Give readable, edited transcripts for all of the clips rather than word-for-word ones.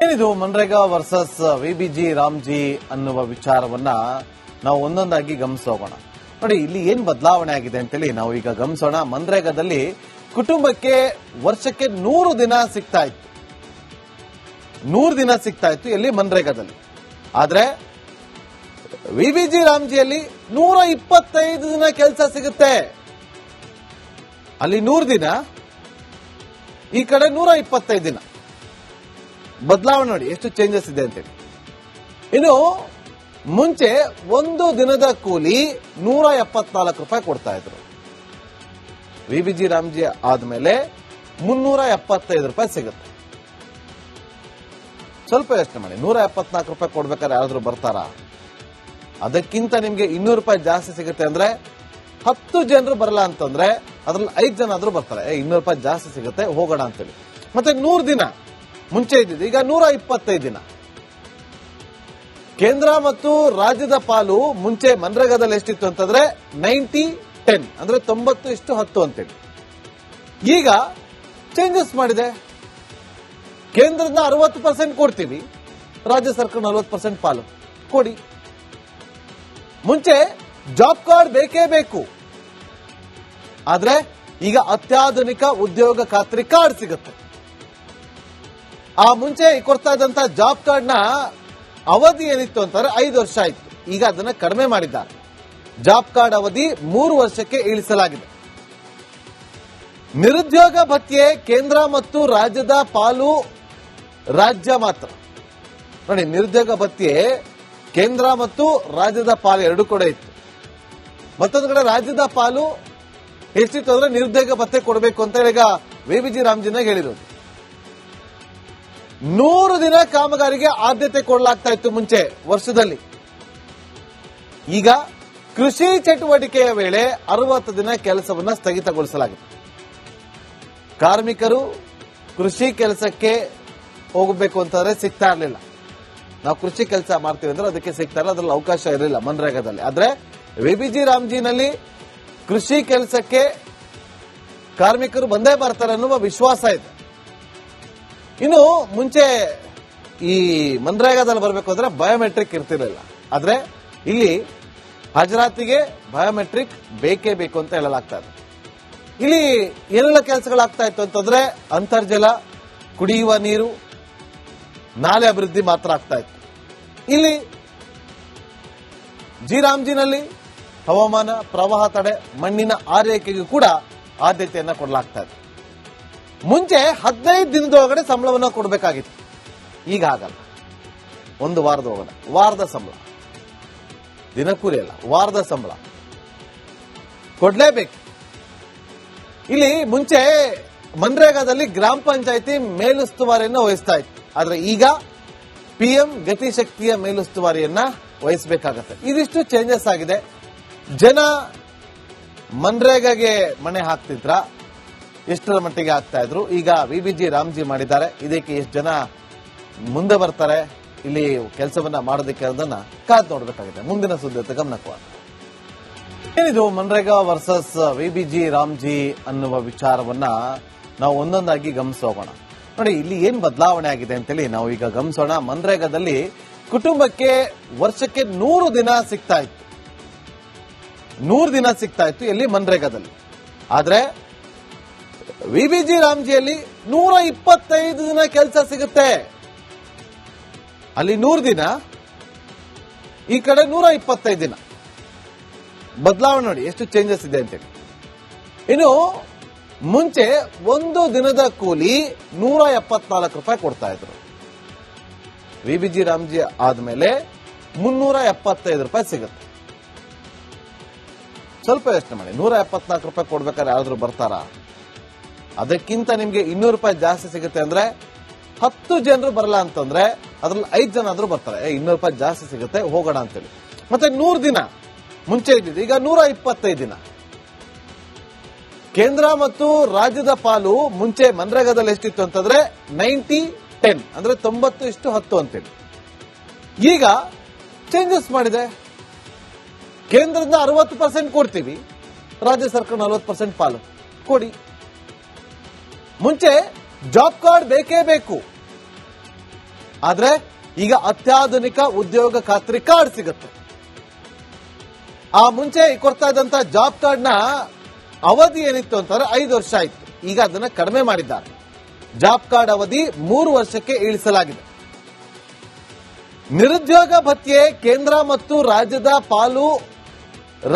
ಏನಿದು MNREGA versus VBG Ramji ಅನ್ನುವ ವಿಚಾರವನ್ನ ನಾವು ಒಂದೊಂದಾಗಿ ಗಮನಿಸೋಣ. ನೋಡಿ, ಇಲ್ಲಿ ಏನ್ ಬದಲಾವಣೆ ಆಗಿದೆ ಅಂತೇಳಿ ನಾವು ಈಗ ಗಮನಿಸೋಣ. ಮನ್ರೇಗಾದಲ್ಲಿ ಕುಟುಂಬಕ್ಕೆ ವರ್ಷಕ್ಕೆ 100 ದಿನ ಸಿಗ್ತಾ ಇತ್ತು. 100 ದಿನ ಸಿಗ್ತಾ ಇತ್ತು ಎಲ್ಲಿ? ಮನ್ರೇಗಾದಲ್ಲಿ. ಆದ್ರೆ ವಿಬಿಜಿ ರಾಮ್ಜಿಯಲ್ಲಿ 125 ದಿನ ಕೆಲಸ ಸಿಗುತ್ತೆ. ಅಲ್ಲಿ 100 ದಿನ, ಈ ಕಡೆ 125 ದಿನ. ಬದಲಾವಣೆ ನೋಡಿ ಎಷ್ಟು ಚೇಂಜಸ್ ಇದೆ ಅಂತೇಳಿ. ಇನ್ನು ಮುಂಚೆ ಒಂದು ದಿನದ ಕೂಲಿ 174 ರೂಪಾಯಿ ಕೊಡ್ತಾ ಇದ್ರು. ವಿಬಿಜಿ ರಾಮ್ಜಿ ಆದ್ಮೇಲೆ 375 ರೂಪಾಯಿ ಸಿಗುತ್ತೆ. ಸ್ವಲ್ಪ ಯೋಚನೆ ಮಾಡಿ, 174 ರೂಪಾಯಿ ಕೊಡ್ಬೇಕಾದ್ರೆ ಯಾರಾದ್ರೂ ಬರ್ತಾರಾ? ಅದಕ್ಕಿಂತ ನಿಮ್ಗೆ 200 ರೂಪಾಯಿ ಜಾಸ್ತಿ ಸಿಗುತ್ತೆ ಅಂದ್ರೆ 10 ಜನರು ಬರಲ್ಲ ಅಂತಂದ್ರೆ ಅದ್ರಲ್ಲಿ 5 ಜನ ಆದ್ರೂ ಬರ್ತಾರೆ. 200 ರೂಪಾಯಿ ಜಾಸ್ತಿ ಸಿಗುತ್ತೆ, ಹೋಗೋಣ ಅಂತೇಳಿ. ಮತ್ತೆ 100 ದಿನ ಮುಂಚೆ ಇದ್ದಿದ್ದು ಈಗ 125 ದಿನ. ಕೇಂದ್ರ ಮತ್ತು ರಾಜ್ಯದ ಪಾಲು ಮುಂಚೆ ಮನ್ರೇಗಾದಲ್ಲಿ ಎಷ್ಟಿತ್ತು ಅಂತಂದ್ರೆ 90-10 ಅಂದ್ರೆ 90:10 ಅಂತೇಳಿ. ಈಗ ಚೇಂಜಸ್ ಮಾಡಿದೆ. ಕೇಂದ್ರದ 60% ಕೊಡ್ತೀವಿ, ರಾಜ್ಯ ಸರ್ಕಾರ 40% ಪಾಲು ಕೊಡಿ. ಮುಂಚೆ ಜಾಬ್ ಕಾರ್ಡ್ ಬೇಕೇ ಬೇಕು, ಆದ್ರೆ ಈಗ ಅತ್ಯಾಧುನಿಕ ಉದ್ಯೋಗ ಖಾತ್ರಿ ಕಾರ್ಡ್ ಸಿಗುತ್ತೆ. ಆ ಮುಂಚೆ ಕೊಡ್ತಾ ಇದ್ದಂತ ಜಾಬ್ ಕಾರ್ಡ್ ನ ಅವಧಿ ಏನಿತ್ತು ಅಂತಂದ್ರೆ 5 ವರ್ಷ ಆಯ್ತು. ಈಗ ಅದನ್ನ ಕಡಿಮೆ ಮಾಡಿದ್ದಾರೆ. ಜಾಬ್ ಕಾರ್ಡ್ ಅವಧಿ 3 ವರ್ಷಕ್ಕೆ ಇಳಿಸಲಾಗಿದೆ. ನಿರುದ್ಯೋಗ ಭತ್ಯೆ ಕೇಂದ್ರ ಮತ್ತು ರಾಜ್ಯದ ಪಾಲು ರಾಜ್ಯ ಮಾತ್ರ. ನೋಡಿ, ನಿರುದ್ಯೋಗ ಭತ್ಯೆ ಕೇಂದ್ರ ಮತ್ತು ರಾಜ್ಯದ ಪಾಲು ಎರಡು ಕೂಡ ಇತ್ತು. ಮತ್ತೊಂದು ಕಡೆ ರಾಜ್ಯದ ಪಾಲು ಎಷ್ಟಿತ್ತು ಅಂದ್ರೆ ನಿರುದ್ಯೋಗ ಭತ್ಯೆ ಕೊಡಬೇಕು ಅಂತ ಈಗ ವಿಬಿಜಿ ರಾಮ್ಜಿನ ಹೇಳಿರೋದು. 100 ದಿನ ಕಾಮಗಾರಿಗೆ ಆದ್ಯತೆ ಕೊಡಲಾಗ್ತಾ ಇತ್ತು ಮುಂಚೆ ವರ್ಷದಲ್ಲಿ. ಈಗ ಕೃಷಿ ಚಟುವಟಿಕೆಯ ವೇಳೆ 60 ದಿನ ಕೆಲಸವನ್ನ ಸ್ಥಗಿತಗೊಳಿಸಲಾಗಿದೆ. ಕಾರ್ಮಿಕರು ಕೃಷಿ ಕೆಲಸಕ್ಕೆ ಹೋಗಬೇಕು ಅಂತಂದ್ರೆ ಸಿಗ್ತಾ ಇರಲಿಲ್ಲ. ನಾವು ಕೃಷಿ ಕೆಲಸ ಮಾಡ್ತೀವಿ ಅಂದ್ರೆ ಅದಕ್ಕೆ ಸಿಗ್ತಾ ಇಲ್ಲ, ಅದ್ರಲ್ಲಿ ಅವಕಾಶ ಇರಲಿಲ್ಲ ಮನ್ರೇಗಾದಲ್ಲಿ. ಆದ್ರೆ ವಿಬಿಜಿ ರಾಮ್ಜಿನಲ್ಲಿ ಕೃಷಿ ಕೆಲಸಕ್ಕೆ ಕಾರ್ಮಿಕರು ಬಂದೇ ಬರ್ತಾರೆ ಅನ್ನುವ ವಿಶ್ವಾಸ ಇದೆ. ಇನ್ನು ಮುಂಚೆ ಈ ಮನ್ರೇಗಾದಲ್ಲಿ ಬರಬೇಕು ಅಂದ್ರೆ ಬಯೋಮೆಟ್ರಿಕ್ ಇರ್ತಿರಲಿಲ್ಲ. ಆದ್ರೆ ಇಲ್ಲಿ ಹಾಜರಾತಿಗೆ ಬಯೋಮೆಟ್ರಿಕ್ ಬೇಕೇ ಬೇಕು ಅಂತ ಹೇಳಲಾಗ್ತಾ ಇದೆ. ಇಲ್ಲಿ ಏನೆಲ್ಲ ಕೆಲಸಗಳಾಗ್ತಾ ಇತ್ತು ಅಂತಂದ್ರೆ ಅಂತರ್ಜಲ, ಕುಡಿಯುವ ನೀರು, ನಾಲೆ ಅಭಿವೃದ್ಧಿ ಮಾತ್ರ ಆಗ್ತಾ ಇತ್ತು. ಇಲ್ಲಿ ಜಿ ರಾಮ್ಜಿನಲ್ಲಿ ಹವಾಮಾನ, ಪ್ರವಾಹ ತಡೆ, ಮಣ್ಣಿನ ಆರೈಕೆಗೂ ಕೂಡ ಆದ್ಯತೆಯನ್ನ ಕೊಡಲಾಗ್ತಾ ಇದೆ. ಮುಂಚೆ 15 ದಿನದೊಳಗಡೆ ಸಂಬಳವನ್ನ ಕೊಡಬೇಕಾಗಿತ್ತು. ಈಗ ಆಗಲ್ಲ. ಒಂದು ವಾರದ ಒಳಗಡೆ, ವಾರದ ಸಂಬಳ, ದಿನಕೂಲಿ ಅಲ್ಲ, ವಾರದ ಸಂಬಳ ಕೊಡ್ಲೇಬೇಕು. ಇಲ್ಲಿ ಮುಂಚೆ ಮನ್ರೇಗಾದಲ್ಲಿ ಗ್ರಾಮ ಪಂಚಾಯಿತಿ ಮೇಲುಸ್ತುವಾರಿಯನ್ನ ವಹಿಸ್ತಾ ಇತ್ತು. ಆದ್ರೆ ಈಗ PM ಗತಿಶಕ್ತಿಯ ಮೇಲುಸ್ತುವಾರಿಯನ್ನ ವಹಿಸಬೇಕಾಗತ್ತೆ. ಇದಿಷ್ಟು ಚೇಂಜಸ್ ಆಗಿದೆ. ಜನ ಮನ್ರೇಗಾಗೆ ಮಣೆ ಹಾಕ್ತಿದ್ರ, ಎಷ್ಟರ ಮಟ್ಟಿಗೆ ಆಗ್ತಾ ಇದ್ರು, ಈಗ ವಿಬಿಜಿ ರಾಮ್ಜಿ ಮಾಡಿದ್ದಾರೆ. ಇದಕ್ಕೆ ಎಷ್ಟು ಜನ ಮುಂದೆ ಬರ್ತಾರೆ ಇಲ್ಲಿ ಕೆಲಸವನ್ನ ಮಾಡೋದಕ್ಕೆ ಅನ್ನೋದನ್ನ ಕಾದು ನೋಡಬೇಕಾಗಿದೆ. ಮುಂದಿನ ಸುದ್ದಿ ಗಮನಕ್ಕೂ ಏನಿದು ಮನ್ರೇಗಾ ವರ್ಸಸ್ ವಿಬಿಜಿ ರಾಮ್ಜಿ ಅನ್ನುವ ವಿಚಾರವನ್ನ ನಾವು ಒಂದೊಂದಾಗಿ ಗಮನಿಸೋಣ. ನೋಡಿ, ಇಲ್ಲಿ ಏನ್ ಬದಲಾವಣೆ ಆಗಿದೆ ಅಂತೇಳಿ ನಾವು ಈಗ ಗಮನಿಸೋಣ. ಮನ್ರೇಗಾದಲ್ಲಿ ಕುಟುಂಬಕ್ಕೆ ವರ್ಷಕ್ಕೆ 100 ದಿನ ಸಿಗ್ತಾ ಇತ್ತು. 100 ದಿನ ಸಿಗ್ತಾ ಇತ್ತು ಎಲ್ಲಿ? ಮನ್ರೇಗಾದಲ್ಲಿ. ಆದ್ರೆ ವಿಬಿಜಿ ರಾಮ್ಜಿಯಲ್ಲಿ 125 ದಿನ ಕೆಲಸ ಸಿಗುತ್ತೆ. ಅಲ್ಲಿ 100 ದಿನ, ಈ ಕಡೆ 125 ದಿನ. ಬದಲಾವಣೆ ನೋಡಿ ಎಷ್ಟು ಚೇಂಜಸ್ ಇದೆ ಅಂತೇಳಿ. ಇನ್ನು ಮುಂಚೆ ಒಂದು ದಿನದ ಕೂಲಿ 174 ರೂಪಾಯಿ ಕೊಡ್ತಾ ಇದ್ರು. ವಿಬಿಜಿ ರಾಮ್ಜಿ ಆದ್ಮೇಲೆ 375 ರೂಪಾಯಿ ಸಿಗುತ್ತೆ. ಸ್ವಲ್ಪ ಯೋಚನೆ ಮಾಡಿ, 174 ರೂಪಾಯಿ ಕೊಡ್ಬೇಕಾದ್ರೆ ಯಾರಾದ್ರೂ ಬರ್ತಾರಾ? ಅದಕ್ಕಿಂತ ನಿಮ್ಗೆ 200 ರೂಪಾಯಿ ಜಾಸ್ತಿ ಸಿಗುತ್ತೆ ಅಂದ್ರೆ 10 ಜನರು ಬರಲ್ಲ ಅಂತಂದ್ರೆ ಅದ್ರಲ್ಲಿ 5 ಜನ ಆದ್ರೂ ಬರ್ತಾರೆ. 200 ರೂಪಾಯಿ ಜಾಸ್ತಿ ಸಿಗುತ್ತೆ, ಹೋಗೋಣ ಅಂತೇಳಿ. ಮತ್ತೆ 100 ದಿನ ಮುಂಚೆ ಇದ್ದಿದ್ದು ಈಗ 125 ದಿನ. ಕೇಂದ್ರ ಮತ್ತು ರಾಜ್ಯದ ಪಾಲು ಮುಂಚೆ ಮನ್ರೇಗಾದಲ್ಲಿ ಎಷ್ಟಿತ್ತು ಅಂತಂದ್ರೆ 90-10 ಅಂದ್ರೆ 90:10 ಅಂತೇಳಿ. ಈಗ ಚೇಂಜಸ್ ಮಾಡಿದೆ. ಕೇಂದ್ರದ 60% ಕೊಡ್ತೀವಿ, ರಾಜ್ಯ ಸರ್ಕಾರ 40% ಪಾಲು ಕೊಡಿ. ಮುಂಚೆ ಜಾಬ್ ಕಾರ್ಡ್ ಬೇಕೇ ಬೇಕು, ಆದ್ರೆ ಈಗ ಅತ್ಯಾಧುನಿಕ ಉದ್ಯೋಗ ಖಾತ್ರಿ ಕಾರ್ಡ್ ಸಿಗುತ್ತೆ. ಆ ಮುಂಚೆ ಕೊಡ್ತಾ ಇದ್ದಂತ ಜಾಬ್ ಕಾರ್ಡ್ ನ ಅವಧಿ ಏನಿತ್ತು ಅಂತಂದ್ರೆ 5 ವರ್ಷ ಆಯ್ತು. ಈಗ ಅದನ್ನ ಕಡಿಮೆ ಮಾಡಿದ್ದಾರೆ. ಜಾಬ್ ಕಾರ್ಡ್ ಅವಧಿ 3 ವರ್ಷಕ್ಕೆ ಇಳಿಸಲಾಗಿದೆ. ನಿರುದ್ಯೋಗ ಭತ್ಯೆ ಕೇಂದ್ರ ಮತ್ತು ರಾಜ್ಯದ ಪಾಲು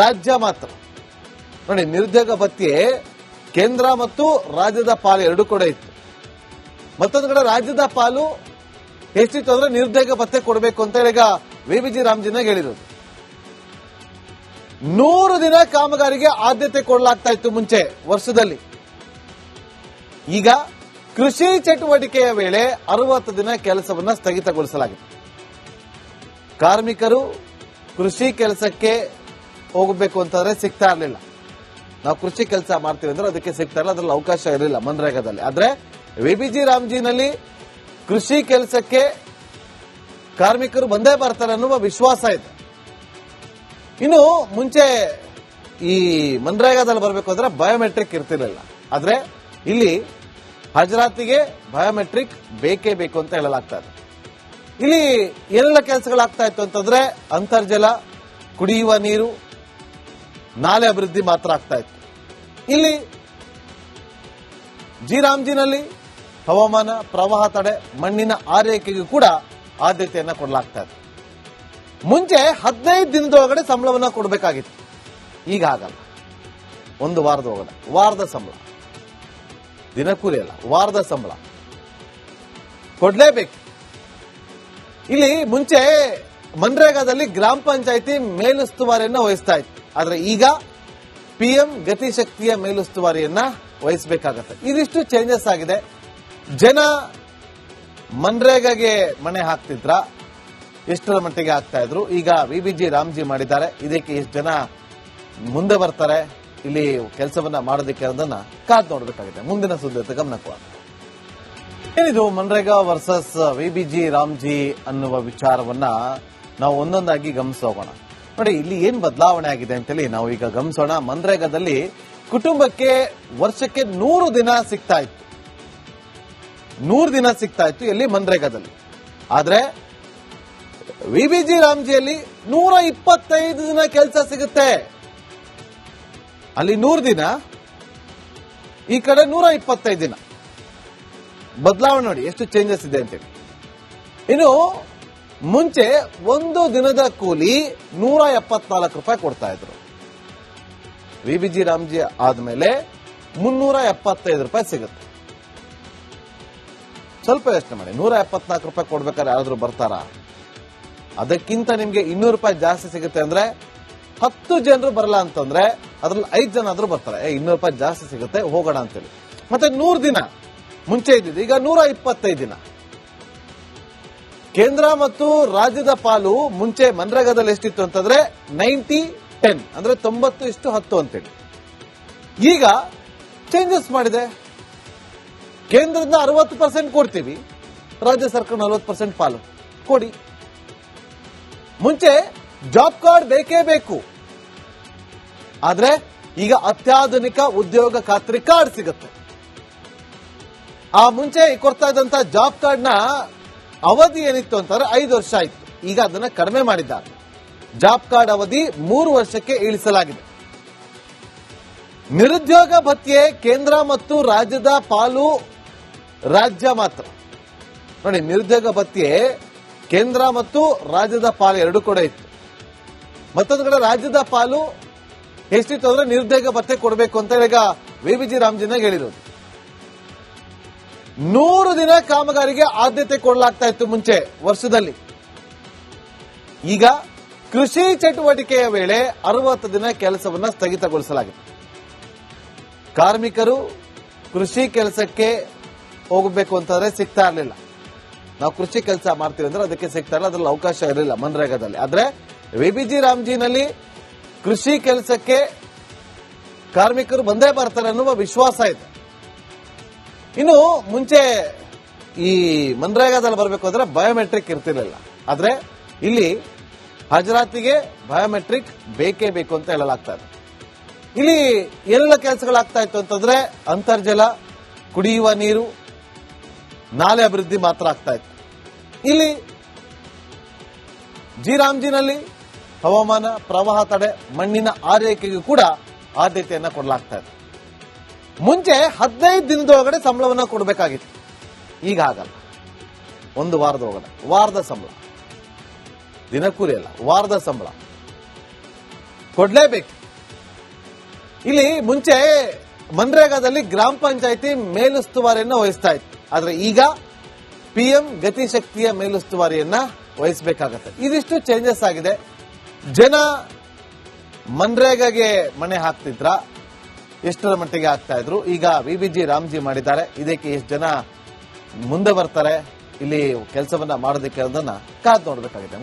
ರಾಜ್ಯ ಮಾತ್ರ. ನೋಡಿ, ನಿರುದ್ಯೋಗ ಭತ್ಯೆ ಕೇಂದ್ರ ಮತ್ತು ರಾಜ್ಯದ ಪಾಲು ಎರಡು ಕೂಡ ಇತ್ತು. ಮತ್ತೊಂದು ಕಡೆ ರಾಜ್ಯದ ಪಾಲು ಎಷ್ಟಿತ್ತು ಅಂದ್ರೆ ನಿರುದ್ಯೋಗ ಭತ್ಯೆ ಕೊಡಬೇಕು ಅಂತ ಹೇಳಿ ಈಗ ವಿಬಿಜಿ ರಾಮ್ಜಿನಾಗ ಹೇಳಿರೋದು. 100 ದಿನ ಕಾಮಗಾರಿಗೆ ಆದ್ಯತೆ ಕೊಡಲಾಗ್ತಾ ಇತ್ತು ಮುಂಚೆ ವರ್ಷದಲ್ಲಿ. ಈಗ ಕೃಷಿ ಚಟುವಟಿಕೆಯ ವೇಳೆ 60 ದಿನ ಕೆಲಸವನ್ನ ಸ್ಥಗಿತಗೊಳಿಸಲಾಗಿದೆ. ಕಾರ್ಮಿಕರು ಕೃಷಿ ಕೆಲಸಕ್ಕೆ ಹೋಗಬೇಕು ಅಂತಂದ್ರೆ ಸಿಗ್ತಾ ಇರಲಿಲ್ಲ. ನಾವು ಕೃಷಿ ಕೆಲಸ ಮಾಡ್ತೀವಿ ಅಂದ್ರೆ ಅದಕ್ಕೆ ಸಿಗ್ತಾ ಇಲ್ಲ, ಅದ್ರಲ್ಲಿ ಅವಕಾಶ ಇರಲಿಲ್ಲ ಮನ್ರೇಗಾದಲ್ಲಿ. ಆದ್ರೆ ವಿಬಿಜಿ ರಾಮ್ಜಿನಲ್ಲಿ ಕೃಷಿ ಕೆಲಸಕ್ಕೆ ಕಾರ್ಮಿಕರು ಬಂದೇ ಬರ್ತಾರೆ ಅನ್ನುವ ವಿಶ್ವಾಸ ಇದೆ. ಇನ್ನು ಮುಂಚೆ ಈ ಮನ್ರೇಗಾದಲ್ಲಿ ಬರಬೇಕು ಅಂದ್ರೆ ಬಯೋಮೆಟ್ರಿಕ್ ಇರ್ತಿರ್ಲಿಲ್ಲ. ಆದ್ರೆ ಇಲ್ಲಿ ಹಾಜರಾತಿಗೆ ಬಯೋಮೆಟ್ರಿಕ್ ಬೇಕೇ ಬೇಕು ಅಂತ ಹೇಳಲಾಗ್ತಾ ಇದೆ. ಇಲ್ಲಿ ಏನೆಲ್ಲ ಕೆಲಸಗಳಾಗ್ತಾ ಇತ್ತು ಅಂತಂದ್ರೆ ಅಂತರ್ಜಲ, ಕುಡಿಯುವ ನೀರು, ನಾಲೆ ಅಭಿವೃದ್ಧಿ ಮಾತ್ರ ಆಗ್ತಾ ಇತ್ತು. ಇಲ್ಲಿ ಜಿ ರಾಮ್ಜಿನಲ್ಲಿ ಹವಾಮಾನ, ಪ್ರವಾಹ ತಡೆ, ಮಣ್ಣಿನ ಆರೈಕೆಗೂ ಕೂಡ ಆದ್ಯತೆಯನ್ನ ಕೊಡಲಾಗ್ತಾ ಇದೆ. ಮುಂಚೆ 15 ದಿನದೊಳಗಡೆ ಸಂಬಳವನ್ನ ಕೊಡಬೇಕಾಗಿತ್ತು. ಈಗ ಆಗಲ್ಲ. 1 ವಾರದ ಒಳಗಡೆ, ವಾರದ ಸಂಬಳ, ದಿನಕೂಲಿ ಅಲ್ಲ, ವಾರದ ಸಂಬಳ ಕೊಡ್ಲೇಬೇಕು. ಇಲ್ಲಿ ಮುಂಚೆ ಮನ್ರೇಗಾದಲ್ಲಿ ಗ್ರಾಮ ಪಂಚಾಯಿತಿ ಮೇಲುಸ್ತುವಾರಿಯನ್ನ ವಹಿಸ್ತಾ ಇತ್ತು. ಆದ್ರೆ ಈಗ PM ಗತಿಶಕ್ತಿಯ ಮೇಲುಸ್ತುವಾರಿಯನ್ನ ವಹಿಸಬೇಕಾಗತ್ತೆ. ಇದಿಷ್ಟು ಚೇಂಜಸ್ ಆಗಿದೆ. ಜನ ಮನ್ರೇಗಾಗೆ ಮನೆ ಹಾಕ್ತಿದ್ರ, ಎಷ್ಟರ ಮಟ್ಟಿಗೆ ಆಗ್ತಾ ಇದ್ರು, ಈಗ ವಿಬಿಜಿ ರಾಮ್ಜಿ ಮಾಡಿದ್ದಾರೆ. ಇದಕ್ಕೆ ಎಷ್ಟು ಜನ ಮುಂದೆ ಬರ್ತಾರೆ ಇಲ್ಲಿ ಕೆಲಸವನ್ನ ಮಾಡೋದಕ್ಕೆ ಅನ್ನೋದನ್ನ ಕಾದ್ ನೋಡಬೇಕಾಗಿದೆ. ಮುಂದಿನ ಸುದ್ದಿ ಗಮನ ಕೊಡ. ಏನಿದು ಮನ್ರೇಗಾ ವರ್ಸಸ್ ವಿಬಿಜಿ ರಾಮ್ಜಿ ಅನ್ನುವ ವಿಚಾರವನ್ನ ನಾವು ಒಂದೊಂದಾಗಿ ಗಮನಿಸೋಗೋಣ. ನೋಡಿ, ಇಲ್ಲಿ ಏನ್ ಬದಲಾವಣೆ ಆಗಿದೆ ಅಂತೇಳಿ ನಾವು ಈಗ ಗಮನಿಸೋಣ. ಮನ್ರೇಗಾದಲ್ಲಿ ಕುಟುಂಬಕ್ಕೆ ವರ್ಷಕ್ಕೆ 100 ದಿನ ಸಿಗ್ತಾ ಇತ್ತು. 100 ದಿನ ಸಿಗ್ತಾ ಇತ್ತು ಎಲ್ಲಿ? ಮನ್ರೇಗಾದಲ್ಲಿ. ಆದ್ರೆ ವಿಬಿಜಿ ರಾಮ್ಜಿಯಲ್ಲಿ 125 ದಿನ ಕೆಲಸ ಸಿಗುತ್ತೆ. ಅಲ್ಲಿ 100 ದಿನ, ಈ ಕಡೆ 125 ದಿನ. ಬದಲಾವಣೆ ನೋಡಿ ಎಷ್ಟು ಚೇಂಜಸ್ ಇದೆ ಅಂತೇಳಿ. ಇನ್ನು ಮುಂಚೆ 1 ದಿನದ ಕೂಲಿ 174 ರೂಪಾಯಿ ಕೊಡ್ತಾ ಇದ್ರು. ವಿಬಿಜಿ ರಾಮ್ಜಿ ಆದ್ಮೇಲೆ 375 ರೂಪಾಯಿ ಸಿಗುತ್ತೆ. ಸ್ವಲ್ಪ ಯೋಚನೆ ಮಾಡಿ, 174 ರೂಪಾಯಿ ಕೊಡ್ಬೇಕಾದ್ರೆ ಯಾರಾದ್ರೂ ಬರ್ತಾರಾ? ಅದಕ್ಕಿಂತ ನಿಮ್ಗೆ 200 ರೂಪಾಯಿ ಜಾಸ್ತಿ ಸಿಗುತ್ತೆ ಅಂದ್ರೆ 10 ಜನರು ಬರಲ್ಲ ಅಂತಂದ್ರೆ ಅದ್ರಲ್ಲಿ 5 ಜನ ಆದ್ರೂ ಬರ್ತಾರೆ. 200 ರೂಪಾಯಿ ಜಾಸ್ತಿ ಸಿಗುತ್ತೆ, ಹೋಗೋಣ ಅಂತೇಳಿ. ಮತ್ತೆ 100 ದಿನ ಮುಂಚೆ ಇದ್ದಿದ್ದು ಈಗ 125 ದಿನ. ಕೇಂದ್ರ ಮತ್ತು ರಾಜ್ಯದ ಪಾಲು ಮುಂಚೆ ಮನ್ರೇಗಾದಲ್ಲಿ ಎಷ್ಟಿತ್ತು ಅಂತಂದ್ರೆ 90-10 ಅಂದ್ರೆ 90:10 ಅಂತೇಳಿ. ಈಗ ಚೇಂಜಸ್ ಮಾಡಿದೆ. ಕೇಂದ್ರದಿಂದ 60% ಕೊಡ್ತೀವಿ, ರಾಜ್ಯ ಸರ್ಕಾರ 40% ಪಾಲು ಕೊಡಿ. ಮುಂಚೆ ಜಾಬ್ ಕಾರ್ಡ್ ಬೇಕೇ ಬೇಕು, ಆದ್ರೆ ಈಗ ಅತ್ಯಾಧುನಿಕ ಉದ್ಯೋಗ ಖಾತ್ರಿ ಕಾರ್ಡ್ ಸಿಗುತ್ತೆ. ಆ ಮುಂಚೆ ಕೊಡ್ತಾ ಇದ್ದಂತ ಜಾಬ್ ಕಾರ್ಡ್ ನ ಅವಧಿ ಏನಿತ್ತು ಅಂತಂದ್ರೆ 5 ವರ್ಷ ಆಯ್ತು. ಈಗ ಅದನ್ನ ಕಡಿಮೆ ಮಾಡಿದ್ದಾರೆ. ಜಾಬ್ ಕಾರ್ಡ್ ಅವಧಿ 3 ವರ್ಷಕ್ಕೆ ಇಳಿಸಲಾಗಿದೆ. ನಿರುದ್ಯೋಗ ಭತ್ಯೆ ಕೇಂದ್ರ ಮತ್ತು ರಾಜ್ಯದ ಪಾಲು ರಾಜ್ಯ ಮಾತ್ರ. ನೋಡಿ, ನಿರುದ್ಯೋಗ ಭತ್ಯೆ ಕೇಂದ್ರ ಮತ್ತು ರಾಜ್ಯದ ಪಾಲು ಎರಡು ಕೂಡ ಇತ್ತು. ಮತ್ತೊಂದು ಕಡೆ ರಾಜ್ಯದ ಪಾಲು ಎಷ್ಟಿತ್ತು ಅಂದ್ರೆ ನಿರುದ್ಯೋಗ ಭತ್ಯೆ ಕೊಡಬೇಕು ಅಂತ ಈಗ ವಿಬಿಜಿ ರಾಮ್ಜಿನಾಗ ಹೇಳಿರೋದು. 100 ದಿನ ಕಾಮಗಾರಿಗೆ ಆದ್ಯತೆ ಕೊಡಲಾಗ್ತಾ ಇತ್ತು ಮುಂಚೆ ವರ್ಷದಲ್ಲಿ. ಈಗ ಕೃಷಿ ಚಟುವಟಿಕೆಯ ವೇಳೆ 60 ದಿನ ಕೆಲಸವನ್ನ ಸ್ಥಗಿತಗೊಳಿಸಲಾಗಿದೆ. ಕಾರ್ಮಿಕರು ಕೃಷಿ ಕೆಲಸಕ್ಕೆ ಹೋಗಬೇಕು ಅಂತಂದ್ರೆ ಸಿಗ್ತಾ ಇರಲಿಲ್ಲ. ನಾವು ಕೃಷಿ ಕೆಲಸ ಮಾಡ್ತೀವಿ ಅಂದ್ರೆ ಅದಕ್ಕೆ ಸಿಗ್ತಾ ಇಲ್ಲ, ಅದ್ರಲ್ಲಿ ಅವಕಾಶ ಇರಲಿಲ್ಲ ಮನ್ರೇಗಾದಲ್ಲಿ. ಆದ್ರೆ ವಿಬಿಜಿ ರಾಮ್ಜಿನಲ್ಲಿ ಕೃಷಿ ಕೆಲಸಕ್ಕೆ ಕಾರ್ಮಿಕರು ಬಂದೇ ಬರ್ತಾರೆ ಅನ್ನುವ ವಿಶ್ವಾಸ ಇದೆ. ಇನ್ನು ಮುಂಚೆ ಈ ಮನ್ರೇಗಾದಲ್ಲಿ ಬರಬೇಕು ಅಂದ್ರೆ ಬಯೋಮೆಟ್ರಿಕ್ ಇರ್ತಿರ್ಲಿಲ್ಲ. ಆದ್ರೆ ಇಲ್ಲಿ ಹಾಜರಾತಿಗೆ ಬಯೋಮೆಟ್ರಿಕ್ ಬೇಕೇ ಬೇಕು ಅಂತ ಹೇಳಲಾಗ್ತಾ ಇದೆ. ಇಲ್ಲಿ ಏನೆಲ್ಲ ಕೆಲಸಗಳಾಗ್ತಾ ಇತ್ತು ಅಂತಂದ್ರೆ ಅಂತರ್ಜಲ, ಕುಡಿಯುವ ನೀರು, ನಾಲೆ ಅಭಿವೃದ್ಧಿ ಮಾತ್ರ ಆಗ್ತಾ ಇತ್ತು. ಇಲ್ಲಿ ಜಿರಾಮ್ಜಿನಲ್ಲಿ ಹವಾಮಾನ, ಪ್ರವಾಹ ತಡೆ, ಮಣ್ಣಿನ ಆರೈಕೆಗೂ ಕೂಡ ಆದ್ಯತೆಯನ್ನ ಕೊಡಲಾಗ್ತಾ ಇದೆ. ಮುಂಚೆ 15 ದಿನದೊಳಗಡೆ ಸಂಬಳವನ್ನ ಕೊಡಬೇಕಾಗಿತ್ತು, ಈಗ ಆಗಲ್ಲ. ಒಂದು ವಾರದ ಒಳಗಡೆ, ವಾರದ ಸಂಬಳ, ದಿನಕೂಲಿ ಅಲ್ಲ, ವಾರದ ಸಂಬಳ ಕೊಡ್ಲೇಬೇಕು. ಇಲ್ಲಿ ಮುಂಚೆ ಮನ್ರೇಗಾದಲ್ಲಿ ಗ್ರಾಮ ಪಂಚಾಯಿತಿ ಮೇಲುಸ್ತುವಾರಿಯನ್ನ ವಹಿಸ್ತಾ ಇತ್ತು, ಆದ್ರೆ ಈಗ PM ಗತಿಶಕ್ತಿಯ ಮೇಲುಸ್ತುವಾರಿಯನ್ನ ವಹಿಸಬೇಕಾಗತ್ತೆ. ಇದಿಷ್ಟು ಚೇಂಜಸ್ ಆಗಿದೆ. ಜನ ಮನ್ರೇಗಾಗೆ ಮನೆ ಹಾಕ್ತಿದ್ರ, ಎಷ್ಟರ ಮಟ್ಟಿಗೆ ಆಗ್ತಾ ಇದ್ರು, ಈಗ VBG ರಾಮ್ಜಿ ಮಾಡಿದ್ದಾರೆ. ಇದಕ್ಕೆ ಎಷ್ಟು ಜನ ಮುಂದೆ ಬರ್ತಾರೆ, ಇಲ್ಲಿ ಕೆಲಸವನ್ನ ಮಾಡೋದಕ್ಕೆ ಅನ್ನೋದನ್ನ ಕಾದ್ ನೋಡ್ಬೇಕಾಗಿದೆ.